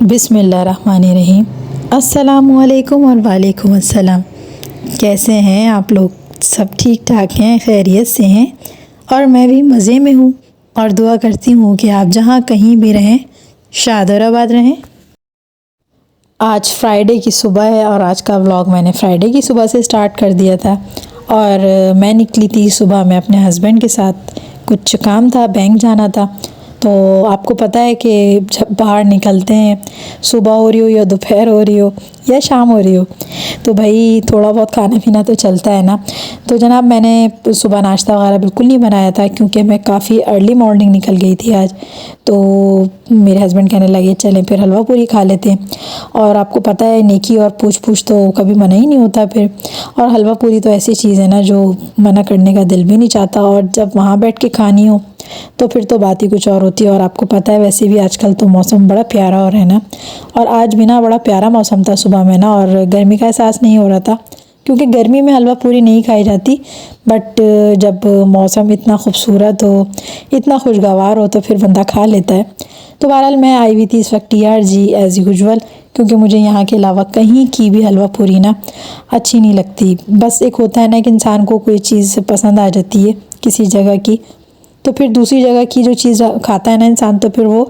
बिस्मिल्लाहिर्रहमानिर्रहीम। अस्सलामुअलैकुम और वालेकुम अस्सलाम। कैसे हैं आप लोग? सब ठीक ठाक हैं, खैरियत से हैं और मैं भी मज़े में हूँ और दुआ करती हूँ कि आप जहाँ कहीं भी रहें शाद और आबाद रहें। आज फ्राइडे की सुबह है और आज का व्लॉग मैंने फ्राइडे की सुबह से स्टार्ट कर दिया था और मैं निकली थी सुबह में अपने हस्बैंड के साथ। कुछ काम था, बैंक जाना था। तो आपको पता है कि जब बाहर निकलते हैं, सुबह हो रही हो या दोपहर हो रही हो या शाम हो रही हो, तो भाई थोड़ा बहुत खाना पीना तो चलता है ना। तो जनाब मैंने सुबह नाश्ता वगैरह बिल्कुल नहीं बनाया था क्योंकि मैं काफ़ी अर्ली मॉर्निंग निकल गई थी आज। तो मेरे हस्बैंड कहने लगे चलें फिर हलवा पूरी खा लेते हैं। और आपको पता है नेकी और पूछ पूछ तो कभी मना ही नहीं होता फिर। और हलवा पूरी तो ऐसी चीज़ है ना जो मना करने का दिल भी नहीं चाहता, और जब वहाँ बैठ के खानी हो तो फिर तो बात ही कुछ और होती है। और आपको पता है वैसे भी आजकल तो मौसम बड़ा प्यारा हो रहा है ना, और आज भी ना बड़ा प्यारा मौसम था सुबह में ना, और गर्मी का एहसास नहीं हो रहा था क्योंकि गर्मी में हलवा पूरी नहीं खाई जाती। बट जब मौसम इतना खूबसूरत हो, इतना खुशगवार हो तो फिर बंदा खा लेता है। तो बहरहाल मैं आई हुई थी इस वक्त TRG एज़ यूजुअल, क्योंकि मुझे यहाँ के अलावा कहीं की भी हलवा पूरी ना अच्छी नहीं लगती। बस एक होता है ना कि इंसान को कोई चीज़ पसंद आ जाती है किसी जगह की, तो फिर दूसरी जगह की जो चीज़ खाता है ना इंसान, तो फिर वो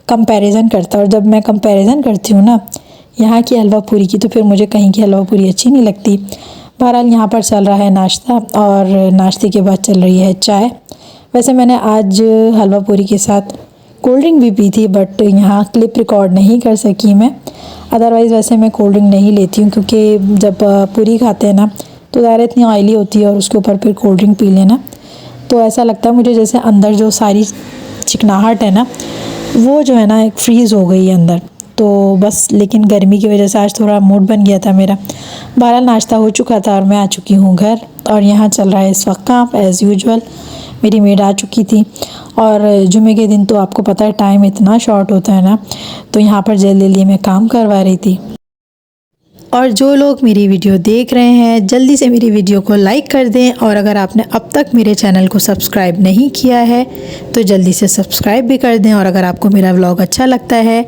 कंपैरिजन करता है। और जब मैं कंपैरिजन करती हूँ ना यहाँ की हलवा पूरी की, तो फिर मुझे कहीं की हलवा पूरी अच्छी नहीं लगती। बहरहाल यहाँ पर चल रहा है नाश्ता और नाश्ते के बाद चल रही है चाय। वैसे मैंने आज हलवा पूरी के साथ कोल्ड ड्रिंक भी पी थी, बट यहाँ क्लिप रिकॉर्ड नहीं कर सकी मैं। अदरवाइज़ वैसे मैं कोल्ड ड्रिंक नहीं लेती हूँ क्योंकि जब पूरी खाते हैं ना तो ज़्यादा इतनी ऑयली होती है और उसके ऊपर फिर कोल्ड ड्रिंक पी लेना तो ऐसा लगता है मुझे जैसे अंदर जो सारी चिकनाहट है ना वो जो है ना एक फ्रीज़ हो गई है अंदर। तो बस लेकिन गर्मी की वजह से आज थोड़ा मूड बन गया था मेरा। बहरहाल नाश्ता हो चुका था और मैं आ चुकी हूँ घर, और यहाँ चल रहा है इस वक्त काम एज़ यूजुअल। मेरी मेड आ चुकी थी और जुमे के दिन तो आपको पता है टाइम इतना शॉर्ट होता है ना, तो यहाँ पर जल्दी जल्दी मैं काम करवा रही थी। और जो लोग मेरी वीडियो देख रहे हैं जल्दी से मेरी वीडियो को लाइक कर दें, और अगर आपने अब तक मेरे चैनल को सब्सक्राइब नहीं किया है तो जल्दी से सब्सक्राइब भी कर दें। और अगर आपको मेरा व्लॉग अच्छा लगता है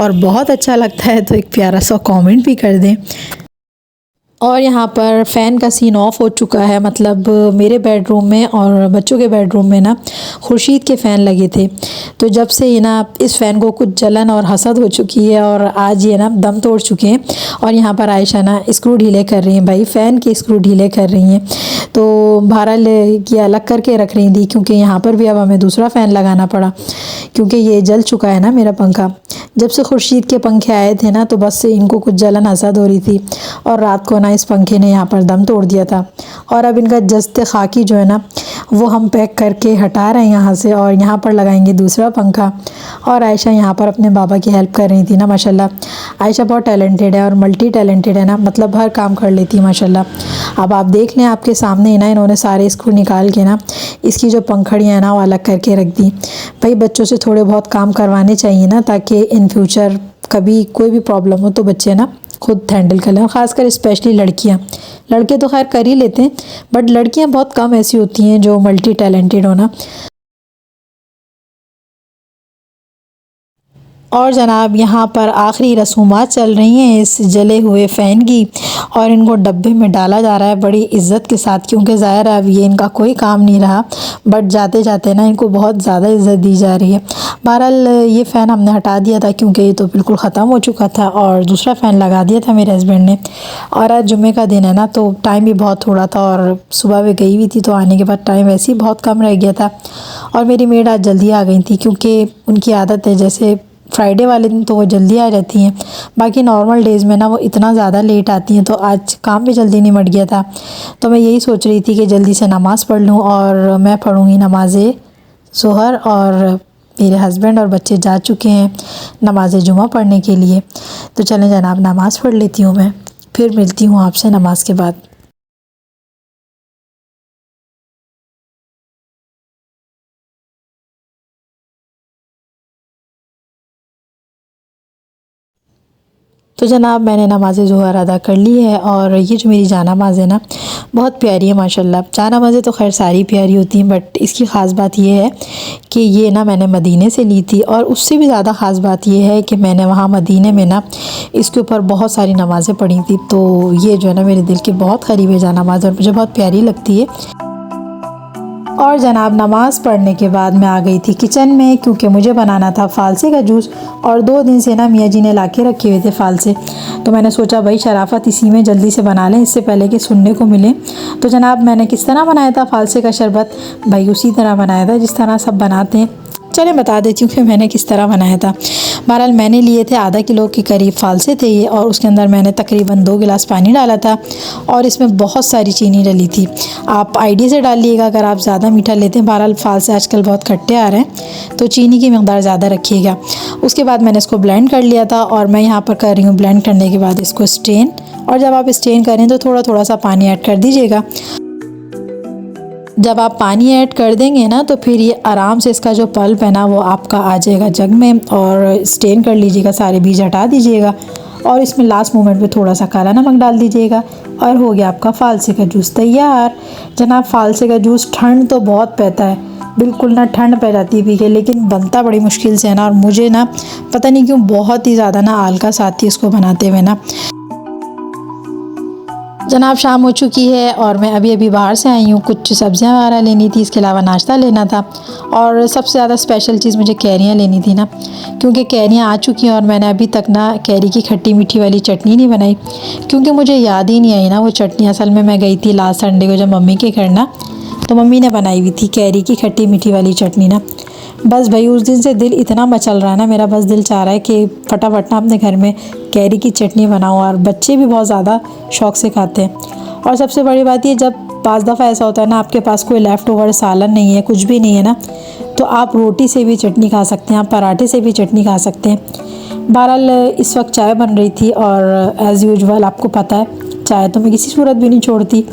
और बहुत अच्छा लगता है तो एक प्यारा सा कमेंट भी कर दें। और यहाँ पर फ़ैन का सीन ऑफ हो चुका है, मतलब मेरे बेडरूम में और बच्चों के बेडरूम में ना खुर्शीद के फ़ैन लगे थे। तो जब से ये ना इस फ़ैन को कुछ जलन और हसद हो चुकी है और आज ये ना दम तोड़ चुके हैं। और यहाँ पर आयशा ना स्क्रू ढीले कर रही हैं, भाई फ़ैन के स्क्रू ढीले कर रही हैं। तो बहरहाल ये अलग करके रख रही थी क्योंकि यहाँ पर भी अब हमें दूसरा फ़ैन लगाना पड़ा क्योंकि ये जल चुका है ना मेरा पंखा। जब से खुर्शीद के पंखे आए थे ना तो बस से इनको कुछ जलन हसद हो रही थी, और रात को ना इस पंखे ने यहाँ पर दम तोड़ दिया था। और अब इनका जस्ते खाकी जो है ना वो हम पैक करके हटा रहे हैं यहाँ से, और यहाँ पर लगाएंगे दूसरा पंखा। और आयशा यहाँ पर अपने बाबा की हेल्प कर रही थी ना। माशाल्लाह आयशा बहुत टैलेंटेड है और मल्टी टैलेंटेड है ना, मतलब हर काम कर लेती है माशाल्लाह। अब आप देख लें आपके सामने ही ना इन्होंने सारे स्क्रू निकाल के ना इसकी जो पंखड़ियाँ हैं ना वो अलग करके रख दी। भाई बच्चों से थोड़े बहुत काम करवाने चाहिए ना, ताकि इन फ्यूचर कभी कोई भी प्रॉब्लम हो तो बच्चे ना खुद हैंडल कर लें। ख़ासकर स्पेशली लड़कियां, लड़के तो खैर कर ही लेते हैं बट लड़कियां बहुत कम ऐसी होती हैं जो मल्टी टैलेंटेड हो ना। और जनाब यहाँ पर आखिरी रसूमात चल रही हैं इस जले हुए फ़ैन की, और इनको डब्बे में डाला जा रहा है बड़ी इज़्ज़त के साथ क्योंकि ज़ाहिर है अब ये इनका कोई काम नहीं रहा। बट जाते जाते ना इनको बहुत ज़्यादा इज़्ज़त दी जा रही है। बहरहाल ये फ़ैन हमने हटा दिया था क्योंकि ये तो बिल्कुल ख़त्म हो चुका था, और दूसरा फ़ैन लगा दिया था मेरे हस्बैंड ने। और आज जुम्मे का दिन है ना तो टाइम भी बहुत थोड़ा था, और सुबह में गई हुई थी तो आने के बाद टाइम वैसे ही बहुत कम रह गया था। और मेरी मेड आज जल्दी आ गई थी क्योंकि उनकी आदत है, जैसे फ्राइडे वाले दिन तो वो जल्दी आ जाती हैं, बाकी नॉर्मल डेज़ में ना वो इतना ज़्यादा लेट आती हैं। तो आज काम भी जल्दी निमट गया था, तो मैं यही सोच रही थी कि जल्दी से नमाज़ पढ़ लूँ, और मैं पढ़ूँगी नमाज़ ज़ोहर, और मेरे हस्बैंड और बच्चे जा चुके हैं नमाज जुमा पढ़ने के लिए। तो चलें जनाब नमाज़ पढ़ लेती हूँ मैं, फिर मिलती हूँ आपसे नमाज के बाद। तो जनाब मैंने नमाज़ ज़ोहर अदा कर ली है और ये जो मेरी जानामाज़ है ना बहुत प्यारी है माशाल्लाह। जानामाज़ें तो खैर सारी प्यारी होती हैं, बट इसकी ख़ास बात ये है कि ये ना मैंने मदीने से ली थी, और उससे भी ज़्यादा ख़ास बात ये है कि मैंने वहाँ मदीने में ना इसके ऊपर बहुत सारी नमाज़ें पढ़ी थी। तो ये जो है ना मेरे दिल के बहुत करीब है जानामाज़, और मुझे बहुत प्यारी लगती है। और जनाब नमाज़ पढ़ने के बाद मैं आ गई थी किचन में, क्योंकि मुझे बनाना था फ़ालसे का जूस। और 2 दिन से ना मियाँ जी ने ला के रखे हुए थे फ़ालसे, तो मैंने सोचा भाई शराफ़त इसी में जल्दी से बना लें, इससे पहले कि सुनने को मिले। तो जनाब मैंने किस तरह बनाया था फ़ालसे का शरबत, भाई उसी तरह बनाया था जिस तरह सब बनाते हैं। चले बता देती हूँ कि मैंने किस तरह बनाया था। बहरहाल मैंने लिए थे आधा किलो के करीब फ़ालसे थे ये, और उसके अंदर मैंने तकरीबन 2 गिलास पानी डाला था, और इसमें बहुत सारी चीनी डली थी। आप आइडिया से डालिएगा अगर आप ज़्यादा मीठा लेते हैं। बहरहाल फ़ालसे आजकल बहुत खट्टे आ रहे हैं, तो चीनी की मकदार ज़्यादा रखिएगा। उसके बाद मैंने इसको ब्लेंड कर लिया था, और मैं यहाँ पर कर रही हूँ ब्लेंड करने के बाद इसको स्ट्रेन। और जब आप स्ट्रेन करें तो थोड़ा थोड़ा सा पानी ऐड कर दीजिएगा। जब आप पानी ऐड कर देंगे ना तो फिर ये आराम से इसका जो पल्प है ना वो आपका आ जाएगा जग में, और स्टेन कर लीजिएगा, सारे बीज हटा दीजिएगा, और इसमें लास्ट मोमेंट पे थोड़ा सा काला नमक डाल दीजिएगा, और हो गया आपका फ़ालसे का जूस तैयार। जनाब फ़ालसे का जूस ठंड तो बहुत पहता है, बिल्कुल ना ठंड पै जाती है पी के, लेकिन बनता बड़ी मुश्किल से है ना, और मुझे ना पता नहीं क्यों बहुत ही ज़्यादा ना आलस आती है इसको बनाते हुए ना। जनाब शाम हो चुकी है और मैं अभी अभी बाहर से आई हूँ, कुछ सब्ज़ियाँ वगैरह लेनी थी, इसके अलावा नाश्ता लेना था, और सबसे ज़्यादा स्पेशल चीज़ मुझे कैरियाँ लेनी थी ना, क्योंकि कैरियाँ आ चुकी हैं और मैंने अभी तक ना कैरी की खट्टी मीठी वाली चटनी नहीं बनाई, क्योंकि मुझे याद ही नहीं आई ना वो चटनी। असल में मैं गई थी लास्ट संडे को जब मम्मी के घर ना, तो मम्मी ने बनाई हुई थी कैरी की खट्टी मीठी वाली चटनी ना। बस भाई उस दिन से दिल इतना मचल रहा है ना मेरा, बस दिल चाह रहा है कि फटाफट ना अपने घर में कैरी की चटनी बनाओ, और बच्चे भी बहुत ज़्यादा शौक़ से खाते हैं। और सबसे बड़ी बात ये, जब 5 दफ़ा ऐसा होता है ना आपके पास कोई लेफ़्ट ओवर सालन नहीं है, कुछ भी नहीं है ना, तो आप रोटी से भी चटनी खा सकते हैं, आप पराठे से भी चटनी खा सकते हैं। बहरहाल इस वक्त चाय बन रही थी, और एज़ यूजुअल आपको पता है चाय तो मैं किसी सूरत भी नहीं छोड़ती,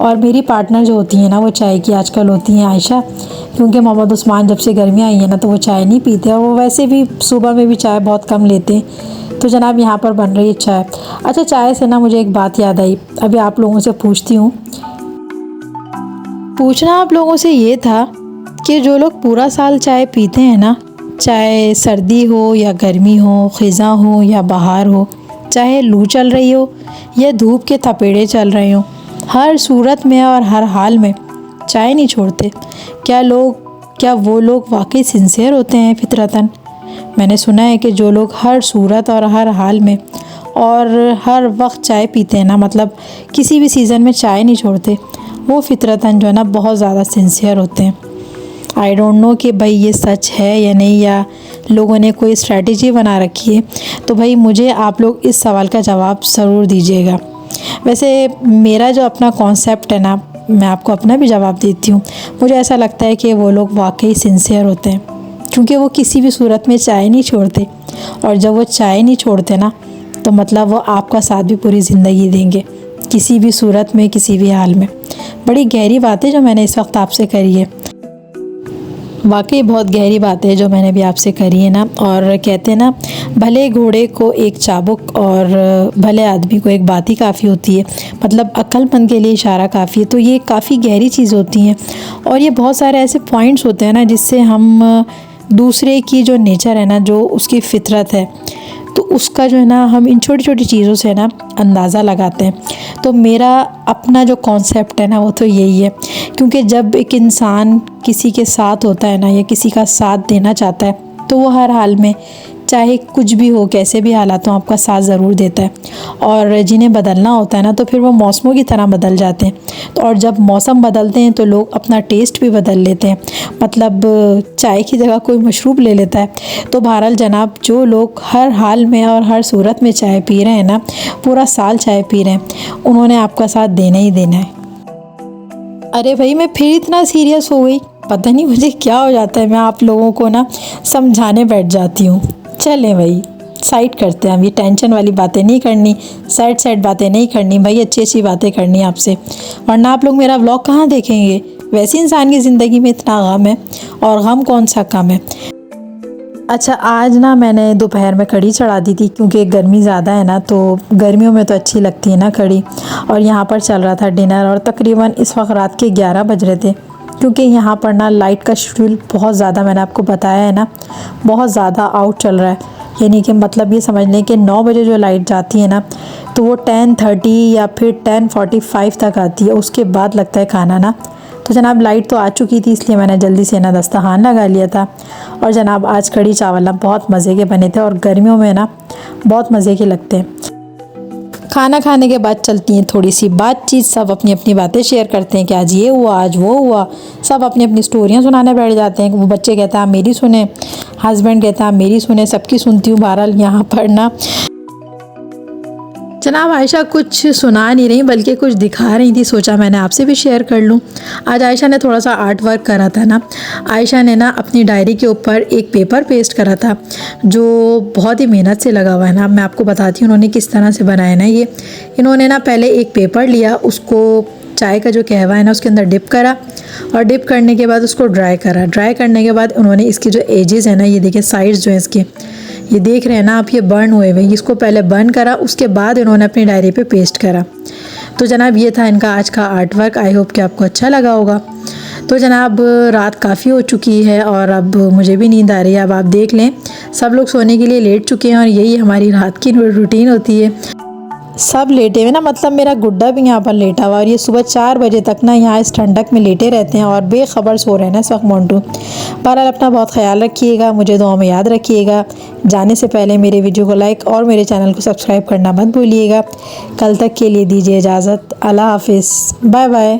और मेरी पार्टनर जो होती है ना वो चाय की आजकल होती हैं आयशा, क्योंकि मोहम्मद उस्मान जब से गर्मियाँ आई हैं ना तो वो चाय नहीं पीते, और वो वैसे भी सुबह में भी चाय बहुत कम लेते हैं। तो जनाब यहाँ पर बन रही है चाय। अच्छा, चाय से ना मुझे एक बात याद आई, अभी आप लोगों से पूछती हूँ। पूछना आप लोगों से ये था कि जो लोग पूरा साल चाय पीते हैं ना, चाहे सर्दी हो या गर्मी हो, ख़िज़ा हो या बहार हो, चाहे लू चल रही हो या धूप के थपेड़े चल रहे हों, हर सूरत में और हर हाल में चाय नहीं छोड़ते। क्या वो लोग वाकई सिंसियर होते हैं फितरतन? मैंने सुना है कि जो लोग हर सूरत और हर हाल में और हर वक्त चाय पीते हैं ना, मतलब किसी भी सीज़न में चाय नहीं छोड़ते, वो फितरतन जो है ना बहुत ज़्यादा सिंसियर होते हैं। आई डोंट नो कि भाई ये सच है या नहीं, या लोगों ने कोई स्ट्रैटेजी बना रखी है। तो भाई मुझे आप लोग इस सवाल का जवाब ज़रूर दीजिएगा। वैसे मेरा जो अपना कॉन्सेप्ट है ना, मैं आपको अपना भी जवाब देती हूँ। मुझे ऐसा लगता है कि वो लोग वाकई सिंसियर होते हैं, क्योंकि वो किसी भी सूरत में चाय नहीं छोड़ते, और जब वो चाय नहीं छोड़ते ना तो मतलब वो आपका साथ भी पूरी ज़िंदगी देंगे, किसी भी सूरत में, किसी भी हाल में। बड़ी गहरी बात है जो मैंने इस वक्त आपसे करी है, वाकई बहुत गहरी बात है जो मैंने भी आपसे करी है ना। और कहते हैं ना, भले घोड़े को एक चाबुक और भले आदमी को एक बात ही काफ़ी होती है, मतलब अक्लमंद के लिए इशारा काफ़ी है। तो ये काफ़ी गहरी चीज़ होती हैं, और ये बहुत सारे ऐसे पॉइंट्स होते हैं ना जिससे हम दूसरे की जो नेचर है ना, जो उसकी फितरत है, तो उसका जो है ना हम इन छोटी छोटी चीज़ों से ना अंदाज़ा लगाते हैं। तो मेरा अपना जो कॉन्सेप्ट है ना वो तो यही है, क्योंकि जब एक इंसान किसी के साथ होता है ना, या किसी का साथ देना चाहता है, तो वो हर हाल में चाहे कुछ भी हो, कैसे भी हालात हों, आपका साथ ज़रूर देता है। और जिन्हें बदलना होता है ना, तो फिर वो मौसमों की तरह बदल जाते हैं। तो और जब मौसम बदलते हैं तो लोग अपना टेस्ट भी बदल लेते हैं, मतलब चाय की जगह कोई मशरूब ले लेता है। तो बहरहाल जनाब, जो लोग हर हाल में और हर सूरत में चाय पी रहे हैं ना, पूरा साल चाय पी रहे हैं, उन्होंने आपका साथ देना ही देना है। अरे भाई, मैं फिर इतना सीरियस हो गई, पता नहीं मुझे क्या हो जाता है, मैं आप लोगों को ना समझाने बैठ जाती हूँ। चलें भाई, साइड करते हैं, अभी टेंशन वाली बातें नहीं करनी, सैड बातें नहीं करनी भाई, अच्छी अच्छी बातें करनी आपसे, वरना आप लोग मेरा व्लॉग कहाँ देखेंगे। वैसे इंसान की ज़िंदगी में इतना गम है, और गम कौन सा कम है। अच्छा, आज ना मैंने दोपहर में कढ़ी चढ़ा दी थी क्योंकि गर्मी ज़्यादा है ना, तो गर्मियों में तो अच्छी लगती है ना कढ़ी। और यहाँ पर चल रहा था डिनर और तकरीबन इस वक्त रात के 11 बज रहे थे क्योंकि यहाँ पर ना लाइट का शेड्यूल बहुत ज़्यादा, मैंने आपको बताया है ना, बहुत ज़्यादा आउट चल रहा है। यानी कि मतलब ये समझ लें कि 9 बजे जो लाइट जाती है ना तो वो 10:30 या फिर 10:45 तक आती है, उसके बाद लगता है खाना ना। तो जनाब लाइट तो आ चुकी थी, इसलिए मैंने जल्दी से ना दस्तरखान लगा लिया था। और जनाब आज कढ़ी चावल ना बहुत मज़े के बने थे और गर्मियों में ना बहुत मज़े के लगते हैं। खाना खाने के बाद चलती हैं थोड़ी सी बातचीत, सब अपनी अपनी बातें शेयर करते हैं कि आज ये हुआ, आज वो हुआ। सब अपनी अपनी स्टोरियाँ सुनाने बैठ जाते हैं। वो बच्चे कहते हैं आप मेरी सुने, हस्बैंड कहता है आप मेरी सुने, सबकी सुनती हूँ। बहरहाल यहाँ पर ना जनाब आयशा कुछ सुना नहीं रही बल्कि कुछ दिखा रही थी, सोचा मैंने आपसे भी शेयर कर लूँ। आज आयशा ने थोड़ा सा आर्ट वर्क करा था ना। आयशा ने ना अपनी डायरी के ऊपर एक पेपर पेस्ट करा था जो बहुत ही मेहनत से लगा हुआ है ना। मैं आपको बताती हूँ उन्होंने किस तरह से बनाया ना ये। इन्होंने ना पहले एक पेपर लिया, उसको चाय का जो कहवा है ना उसके अंदर डिप करा और डिप करने के बाद उसको ड्राई करा। ड्राई करने के बाद उन्होंने इसकी जो एजेस है ना, ये देखिए साइड्स जो है इसके, ये देख रहे हैं ना आप, ये बर्न हुए हुए, इसको पहले बर्न करा, उसके बाद इन्होंने अपनी डायरी पे पेस्ट करा। तो जनाब ये था इनका आज का आर्ट वर्क। आई होप कि आपको अच्छा लगा होगा। तो जनाब रात काफ़ी हो चुकी है और अब मुझे भी नींद आ रही है। अब आप देख लें सब लोग सोने के लिए लेट चुके हैं और यही हमारी रात की रूटीन होती है। सब लेटे हुए ना, मतलब मेरा गुड्डा भी यहाँ पर लेटा हुआ और ये सुबह 4 बजे तक ना यहाँ इस ठंडक में लेटे रहते हैं और बेखबर सो रहे हैं ना इस वक्त मोंटू। बहरहाल अपना बहुत ख्याल रखिएगा, मुझे दुआ में याद रखिएगा। जाने से पहले मेरे वीडियो को लाइक और मेरे चैनल को सब्सक्राइब करना मत भूलिएगा। कल तक के लिए दीजिए इजाज़त। अल्लाह हाफिज़, बाय बाय।